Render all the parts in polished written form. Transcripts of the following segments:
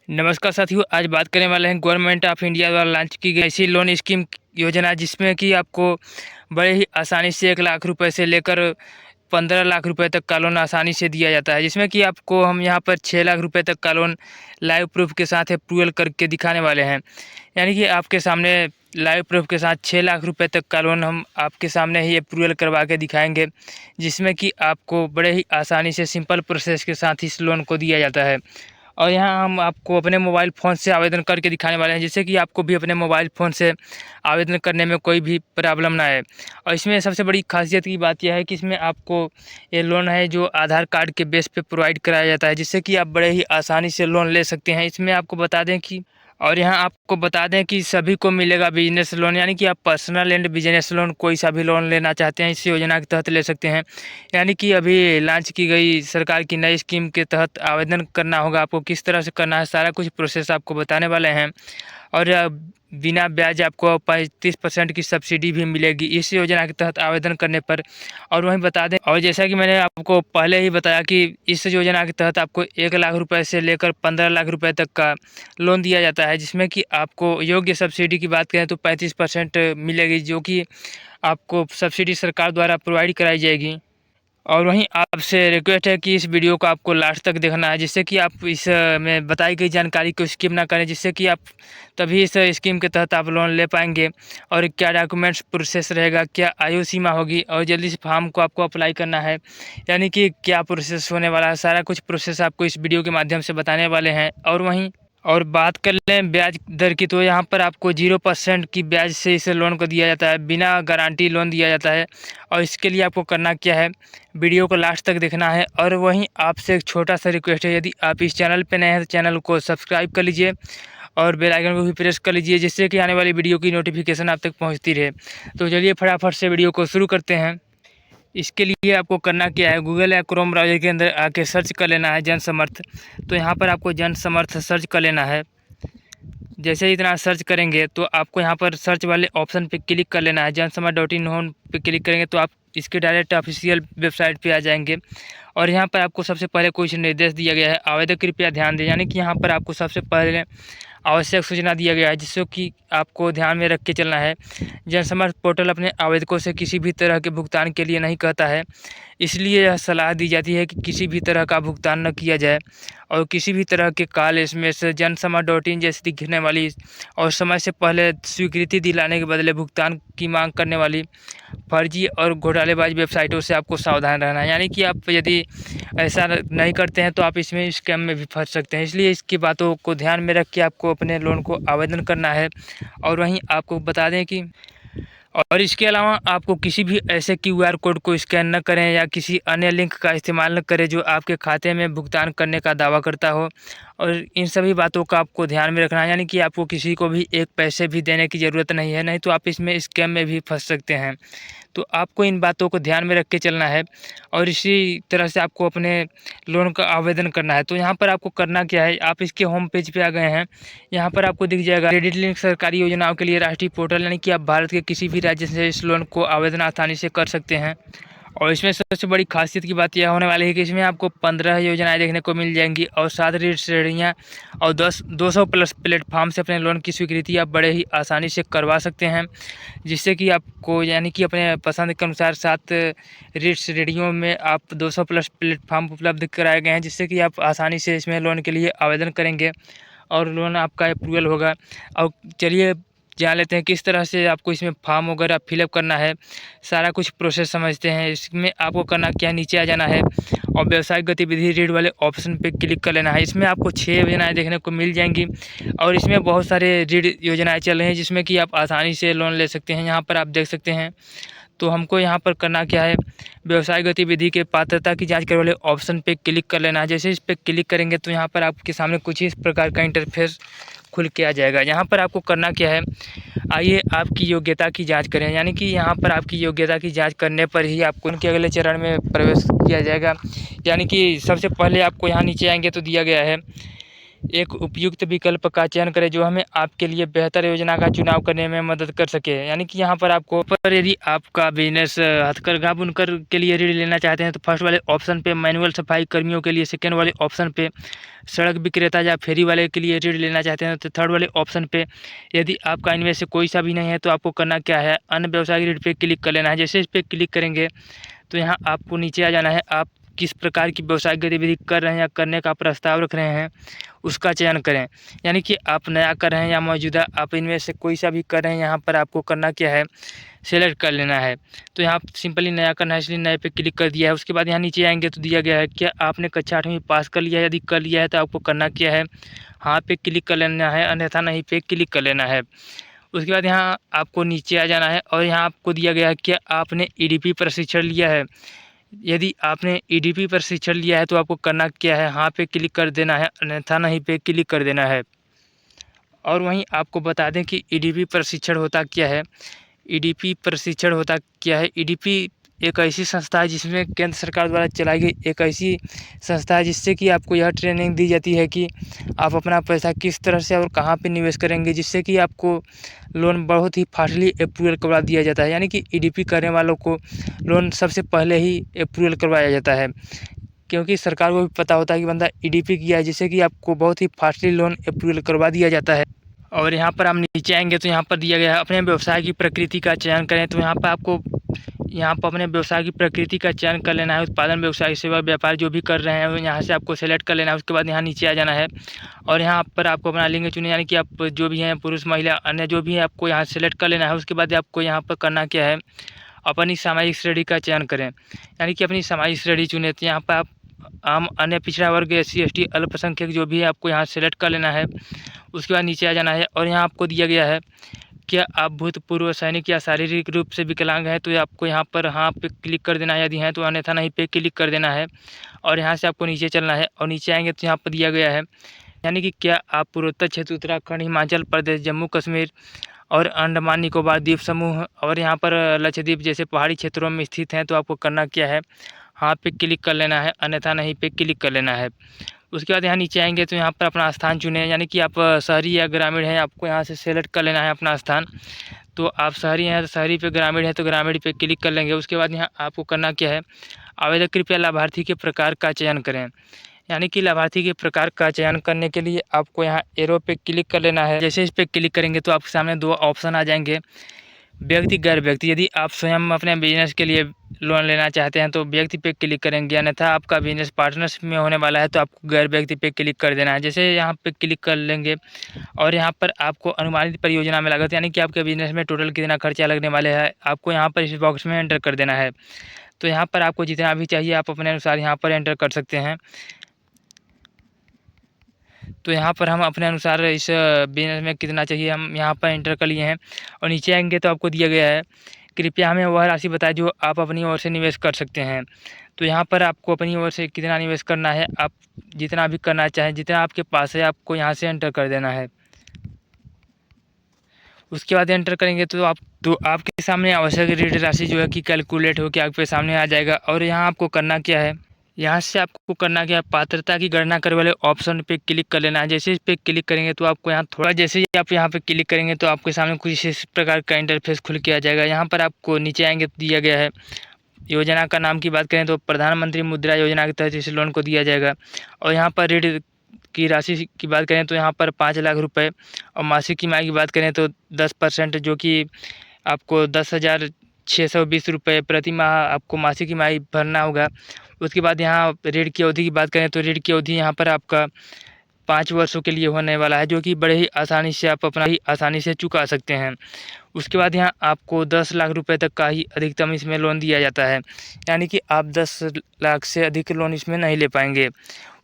नमस्कार साथियों, आज बात करने वाले हैं गवर्नमेंट ऑफ इंडिया द्वारा लॉन्च की गई ऐसी लोन स्कीम योजना, जिसमें कि आपको बड़े ही आसानी से 1 लाख रुपए से लेकर 15 लाख रुपए तक का लोन आसानी से दिया जाता है। जिसमें कि आपको हम यहाँ पर 6 लाख रुपए तक का लोन लाइव प्रूफ के साथ अप्रूवल करके दिखाने वाले हैं। यानी कि आपके सामने लाइव प्रूफ के साथ 6 लाख रुपए तक का लोन हम आपके सामने ही अप्रूवल करवा के दिखाएंगे, जिसमें कि आपको बड़े ही आसानी से सिंपल प्रोसेस के साथ इस लोन को दिया जाता है। और यहाँ हम आपको अपने मोबाइल फ़ोन से आवेदन करके दिखाने वाले हैं, जिससे कि आपको भी अपने मोबाइल फ़ोन से आवेदन करने में कोई भी प्रॉब्लम ना आए। और इसमें सबसे बड़ी ख़ासियत की बात यह है कि इसमें आपको ये लोन है जो आधार कार्ड के बेस पे प्रोवाइड कराया जाता है, जिससे कि आप बड़े ही आसानी से लोन ले सकते हैं। इसमें आपको बता दें कि और यहाँ आपको बता दें कि सभी को मिलेगा बिजनेस लोन, यानी कि आप पर्सनल एंड बिजनेस लोन कोई सा भी लोन लेना चाहते हैं इस योजना के तहत ले सकते हैं। यानी कि अभी लॉन्च की गई सरकार की नई स्कीम के तहत आवेदन करना होगा। आपको किस तरह से करना है, सारा कुछ प्रोसेस आपको बताने वाले हैं। और बिना ब्याज आपको 35% की सब्सिडी भी मिलेगी इस योजना के तहत आवेदन करने पर। और वहीं बता दें, और जैसा कि मैंने आपको पहले ही बताया कि इस योजना के तहत आपको 1 लाख रुपए से लेकर 15 लाख रुपए तक का लोन दिया जाता है, जिसमें कि आपको योग्य सब्सिडी की बात करें तो 35% मिलेगी, जो कि आपको सब्सिडी सरकार द्वारा प्रोवाइड कराई जाएगी। और वहीं आपसे रिक्वेस्ट है कि इस वीडियो को आपको लास्ट तक देखना है, जिससे कि आप इस में बताई गई जानकारी को स्किप ना करें, जिससे कि आप तभी इस स्कीम के तहत आप लोन ले पाएंगे। और क्या डॉक्यूमेंट्स प्रोसेस रहेगा, क्या आयु सीमा होगी, और जल्दी से फॉर्म को आपको अप्लाई करना है, यानी कि क्या प्रोसेस होने वाला है, सारा कुछ प्रोसेस आपको इस वीडियो के माध्यम से बताने वाले हैं। और वहीं और बात कर लें ब्याज दर की, तो यहाँ पर आपको 0% की ब्याज से इस लोन को दिया जाता है, बिना गारंटी लोन दिया जाता है। और इसके लिए आपको करना क्या है, वीडियो को लास्ट तक देखना है। और वहीं आपसे एक छोटा सा रिक्वेस्ट है, यदि आप इस चैनल पर नए हैं तो चैनल को सब्सक्राइब कर लीजिए और बेल आइकन को भी प्रेस कर लीजिए, जिससे कि आने वाली वीडियो की नोटिफिकेशन आप तक पहुँचती रहे। तो चलिए फटाफट से वीडियो को शुरू करते हैं। इसके लिए आपको करना क्या है, गूगल या क्रोम ब्राउज़र के अंदर आके सर्च कर लेना है जन समर्थ। तो यहाँ पर आपको जन समर्थ सर्च कर लेना है। जैसे ही इतना सर्च करेंगे तो आपको यहाँ पर सर्च वाले ऑप्शन पे क्लिक कर लेना है। जनसमर्थ.in होम पे क्लिक करेंगे तो आप इसके डायरेक्ट ऑफिशियल वेबसाइट पे आ जाएंगे। और यहाँ पर आपको सबसे पहले कुछ निर्देश दिया गया है, आवेदक कृपया ध्यान दें। यानी कि यहाँ पर आपको सबसे पहले आवश्यक सूचना दिया गया है, जिससे कि आपको ध्यान में रख के चलना है। जनसमर्थ पोर्टल अपने आवेदकों से किसी भी तरह के भुगतान के लिए नहीं कहता है, इसलिए यह सलाह दी जाती है कि किसी भी तरह का भुगतान न किया जाए। और किसी भी तरह के कॉल, एसएमएस, जनसमर्थ.in जैसी दिखने वाली और समय से पहले स्वीकृति दिलाने के बदले भुगतान की मांग करने वाली फर्जी और घोटालेबाज वेबसाइटों से आपको सावधान रहना है। यानी कि आप यदि ऐसा नहीं करते हैं तो आप इसमें स्कैम में भी फंस सकते हैं, इसलिए इसकी बातों को ध्यान में रख के आपको अपने लोन को आवेदन करना है। और वहीं आपको बता दें कि और इसके अलावा आपको किसी भी ऐसे क्यूआर कोड को स्कैन न करें या किसी अन्य लिंक का इस्तेमाल न करें जो आपके खाते में भुगतान करने का दावा करता हो। और इन सभी बातों का आपको ध्यान में रखना है, यानी कि आपको किसी को भी एक पैसे भी देने की ज़रूरत नहीं है, नहीं तो आप इसमें स्कैम में भी फंस सकते हैं। तो आपको इन बातों को ध्यान में रख के चलना है और इसी तरह से आपको अपने लोन का आवेदन करना है। तो यहाँ पर आपको करना क्या है, आप इसके होम पेज पे आ गए हैं। यहाँ पर आपको दिख जाएगा क्रेडिट लिंक सरकारी योजनाओं के लिए राष्ट्रीय पोर्टल, यानी कि आप भारत के किसी भी राज्य से इस लोन को आवेदन आसानी से कर सकते हैं। और इसमें सबसे बड़ी खासियत की बात यह होने वाली है कि इसमें आपको 15 योजनाएं देखने को मिल जाएंगी और 7 ऋण श्रेणियाँ और 200 प्लस प्लेटफॉर्म से अपने लोन की स्वीकृति आप बड़े ही आसानी से करवा सकते हैं, जिससे कि आपको यानी कि अपने पसंद के अनुसार 7 ऋण श्रेणियों में आप 200 प्लस प्लेटफॉर्म उपलब्ध कराए गए हैं, जिससे कि आप आसानी से इसमें लोन के लिए आवेदन करेंगे और लोन आपका अप्रूवल होगा। और चलिए जान लेते हैं किस तरह से आपको इसमें फॉर्म वगैरह फिलअप करना है, सारा कुछ प्रोसेस समझते हैं। इसमें आपको करना क्या है, नीचे आ जाना है और व्यावसायिक गतिविधि ऋण वाले ऑप्शन पे क्लिक कर लेना है। इसमें आपको 6 योजनाएं देखने को मिल जाएंगी और इसमें बहुत सारे ऋण योजनाएं चल रही हैं, जिसमें कि आप आसानी से लोन ले सकते हैं। यहाँ पर आप देख सकते हैं। तो हमको यहाँ पर करना क्या है, व्यवसाय गतिविधि के पात्रता की जांच करने वाले ऑप्शन पे क्लिक कर लेना है। जैसे इस पर क्लिक करेंगे तो यहाँ पर आपके सामने कुछ इस प्रकार का इंटरफेस खुल के आ जाएगा। यहाँ पर आपको करना क्या है, आइए आपकी योग्यता की जांच करें। यानी कि यहाँ पर आपकी योग्यता की जांच करने पर ही आपको उनके अगले चरण में प्रवेश किया जाएगा। यानी कि सबसे पहले आपको यहाँ नीचे आएंगे तो दिया गया है एक उपयुक्त विकल्प का चयन करें जो हमें आपके लिए बेहतर योजना का चुनाव करने में मदद कर सके। यानी कि यहाँ पर आपको यदि आपका बिजनेस हथकरघा बुनकर के लिए ऋण लेना चाहते हैं तो फर्स्ट वाले ऑप्शन पे मैनुअल सफाई कर्मियों के लिए, सेकेंड वाले ऑप्शन पे सड़क विक्रेता या फेरी वाले के लिए ऋण लेना चाहते हैं तो थर्ड वाले ऑप्शन पे यदि आपका इनमें से कोई सा भी नहीं है तो आपको करना क्या है, अन्य व्यवसायिक ऋण पे क्लिक कर लेना है। जैसे इस पर क्लिक करेंगे तो यहाँ आपको नीचे आ जाना है। आप किस प्रकार की व्यवसायिक गतिविधि कर रहे हैं या करने का प्रस्ताव रख रहे हैं उसका चयन करें। यानी कि आप नया कर रहे हैं या मौजूदा, आप इनमें से कोई सा भी कर रहे हैं, यहाँ पर आपको करना क्या है, सेलेक्ट कर लेना है। तो यहाँ सिंपली नया करना है इसलिए नए पे क्लिक कर दिया है। उसके बाद यहाँ नीचे आएंगे तो दिया गया है क्या आपने कक्षा 8वीं पास कर लिया है, यदि कर लिया है तो आपको करना क्या है, हाँ पे क्लिक कर लेना है, अन्यथा नहीं पे क्लिक कर लेना है। उसके बाद यहाँ आपको नीचे आ जाना है और यहाँ आपको दिया गया है कि आपने ईडीपी प्रशिक्षण लिया है। यदि आपने ईडीपी प्रशिक्षण लिया है तो आपको करना क्या है, हाँ पे क्लिक कर देना है, अन्यथा नहीं पे क्लिक कर देना है। और वहीं आपको बता दें कि ईडीपी प्रशिक्षण होता क्या है। ईडीपी प्रशिक्षण होता क्या है, ईडीपी एक ऐसी संस्था है जिसमें केंद्र सरकार द्वारा चलाई गई एक ऐसी संस्था है जिससे कि आपको यह ट्रेनिंग दी जाती है कि आप अपना पैसा किस तरह से और कहाँ पे निवेश करेंगे, जिससे कि आपको लोन बहुत ही फास्टली अप्रूवल करवा दिया जाता है। यानी कि ईडीपी करने वालों को लोन सबसे पहले ही अप्रूवल करवाया जाता है, क्योंकि सरकार को भी पता होता है कि बंदा ईडीपी किया है, जिससे कि आपको बहुत ही फास्टली लोन अप्रूवल करवा दिया जाता है। और यहाँ पर हम नीचे आएंगे तो यहाँ पर दिया गया है अपने व्यवसाय की प्रकृति का चयन करें। तो यहाँ पर आपको यहाँ पर अपने व्यवसाय की प्रकृति का चयन कर लेना है। उत्पादन, व्यवसाय, सेवा, व्यापार जो भी कर रहे हैं यहाँ से आपको सेलेक्ट कर लेना है। उसके बाद यहाँ नीचे आ जाना है और यहाँ पर आपको अपना लिंग चुने, यानी कि आप जो भी हैं पुरुष महिला अन्य जो भी है आपको यहाँ सेलेक्ट कर लेना है। उसके बाद आपको यहाँ पर करना क्या है, अपनी सामाजिक श्रेणी का चयन करें। यानी कि अपनी सामाजिक श्रेणी चुने तो यहाँ पर आप आम, अन्य, पिछड़ा वर्ग, SC ST, अल्पसंख्यक जो भी है आपको यहाँ सेलेक्ट कर लेना है। उसके बाद नीचे आ जाना है और यहाँ आपको दिया गया है क्या आप भूतपूर्व सैनिक या शारीरिक रूप से विकलांग हैं तो आपको यहाँ पर हाँ पे क्लिक कर देना है, यदि हैं तो, अन्यथा नहीं पे क्लिक कर देना है। और यहाँ से आपको नीचे चलना है और नीचे आएंगे तो यहाँ पर दिया गया है यानी कि क्या आप पूर्वोत्तर क्षेत्र, उत्तराखंड, हिमाचल प्रदेश, जम्मू कश्मीर और अंडमान निकोबार द्वीप समूह और यहाँ पर लक्षद्वीप जैसे पहाड़ी क्षेत्रों में स्थित हैं तो आपको करना क्या है, हाँ पे क्लिक कर लेना है, अन्यथा नहीं पे क्लिक कर लेना है। उसके बाद यहाँ नीचे आएंगे तो यहाँ पर अपना स्थान चुनें, यानी कि आप शहरी या ग्रामीण हैं, आपको यहाँ से सेलेक्ट कर लेना है अपना स्थान। तो आप शहरी हैं तो शहरी पे, ग्रामीण है तो ग्रामीण पे क्लिक कर लेंगे। उसके बाद यहाँ आपको करना क्या है, आवेदक कृपया लाभार्थी के प्रकार का चयन करें। यानी कि लाभार्थी के प्रकार का चयन करने के लिए आपको यहाँ एरो पे क्लिक कर लेना है। जैसे इस पर क्लिक करेंगे तो आपके सामने दो ऑप्शन आ जाएंगे, व्यक्ति, गैर व्यक्ति। यदि आप स्वयं अपने बिजनेस के लिए लोन लेना चाहते हैं तो व्यक्ति पे क्लिक करेंगे, अन्यथा आपका बिजनेस पार्टनरशिप में होने वाला है तो आपको गैर व्यक्ति पे क्लिक कर देना है। जैसे यहाँ पे क्लिक कर लेंगे और यहाँ पर आपको अनुमानित परियोजना में लागत, यानी कि आपके बिजनेस में टोटल कितना खर्चा लगने वाले हैं, आपको यहाँ पर इस बॉक्स में एंटर कर देना है। तो यहाँ पर आपको जितना भी चाहिए आप अपने अनुसार यहाँ पर एंटर कर सकते हैं। तो यहाँ पर हम अपने अनुसार इस बिजनेस में कितना चाहिए हम यहाँ पर एंटर कर लिए हैं और नीचे आएंगे तो आपको दिया गया है कृपया हमें वह राशि बताएं जो आप अपनी ओर से निवेश कर सकते हैं। तो यहाँ पर आपको अपनी ओर से कितना निवेश करना है, आप जितना भी करना चाहें, जितना आपके पास है आपको यहाँ से एंटर कर देना है। उसके बाद एंटर करेंगे तो आपके सामने आवश्यक ऋण राशि जो है कि कैलकुलेट होकर आपके सामने आ जाएगा। और यहाँ आपको करना क्या है, यहाँ से आपको करना क्या है, पात्रता की गणना करने वाले ऑप्शन पे क्लिक कर लेना है। जैसे इस पे क्लिक करेंगे तो आपको यहाँ थोड़ा, जैसे ही आप यहाँ पे क्लिक करेंगे तो आपके सामने कुछ इस प्रकार का इंटरफेस खुल के आ जाएगा। यहाँ पर आपको नीचे आएंगे तो दिया गया है योजना का नाम की बात करें तो प्रधानमंत्री मुद्रा योजना के तहत इस लोन को दिया जाएगा। और यहाँ पर ऋण की राशि की बात करें तो यहाँ पर 5 लाख रुपए और मासिक की की बात करें तो 10%, जो कि आपको 10,620 रुपये प्रति माह आपको मासिक की भरना होगा। उसके बाद यहाँ ऋण की अवधि की बात करें तो ऋण की अवधि यहाँ पर आपका 5 वर्षों के लिए होने वाला है, जो कि बड़े ही आसानी से आप अपना ही आसानी से चुका सकते हैं। उसके बाद यहाँ आपको 10 लाख रुपए तक का ही अधिकतम इसमें लोन दिया जाता है, यानी कि आप 10 लाख से अधिक लोन इसमें नहीं ले पाएंगे।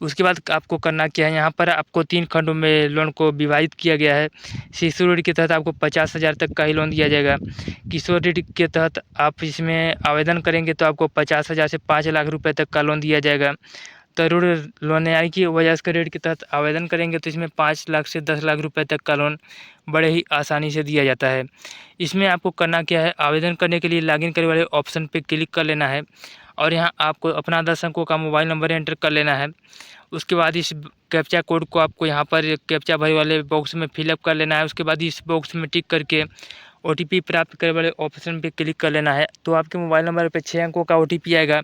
उसके बाद आपको करना क्या है, यहाँ पर आपको 3 खंडों में लोन को विभाजित किया गया है। शिशु ऋण के तहत आपको 50,000 तक का ही लोन दिया जाएगा। किशोर ऋण के तहत आप इसमें आवेदन करेंगे तो आपको 50,000 से 5 लाख रुपए तक का लोन दिया जाएगा। तरुण लोन, यानी कि वयस्क ऋण के तहत आवेदन करेंगे तो इसमें 5 लाख से 10 लाख रुपए तक का लोन बड़े ही आसानी से दिया जाता है। इसमें आपको करना क्या है, आवेदन करने के लिए लॉगिन करने वाले ऑप्शन पे क्लिक कर लेना है और यहाँ आपको अपना आधार संख्या का मोबाइल नंबर एंटर कर लेना है। उसके बाद इस कैप्चा कोड को आपको यहाँ पर कैप्चा भरे वाले बॉक्स में फिलअप कर लेना है। उसके बाद इस बॉक्स में टिक करके OTP प्राप्त करने वाले ऑप्शन पे क्लिक कर लेना है। तो आपके मोबाइल नंबर पे 6 अंकों का OTP आएगा।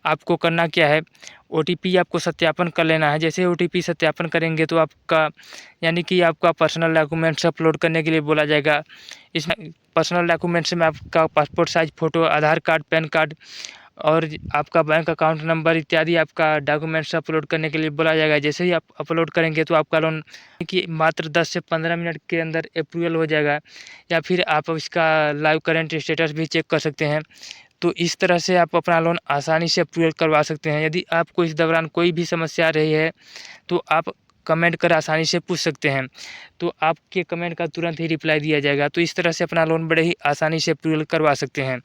आपको करना क्या है, OTP आपको सत्यापन कर लेना है। जैसे OTP सत्यापन करेंगे तो आपका यानी कि आपका पर्सनल डॉक्यूमेंट्स अपलोड करने के लिए बोला जाएगा। इसमें पर्सनल डॉक्यूमेंट्स में आपका पासपोर्ट साइज फ़ोटो, आधार कार्ड, पैन कार्ड और आपका बैंक अकाउंट नंबर इत्यादि आपका डॉक्यूमेंट्स अपलोड करने के लिए बोला जाएगा। जैसे ही आप अपलोड करेंगे तो आपका लोन कि मात्र 10 से 15 मिनट के अंदर अप्रूवल हो जाएगा, या फिर आप इसका लाइव करंट स्टेटस भी चेक कर सकते हैं। तो इस तरह से आप अपना लोन आसानी से अप्रूवल करवा सकते हैं। यदि आपको इस दौरान कोई भी समस्या आ रही है तो आप कमेंट कर आसानी से पूछ सकते हैं, तो आपके कमेंट का तुरंत ही रिप्लाई दिया जाएगा। तो इस तरह से अपना लोन बड़े ही आसानी से अप्रूवल करवा सकते हैं।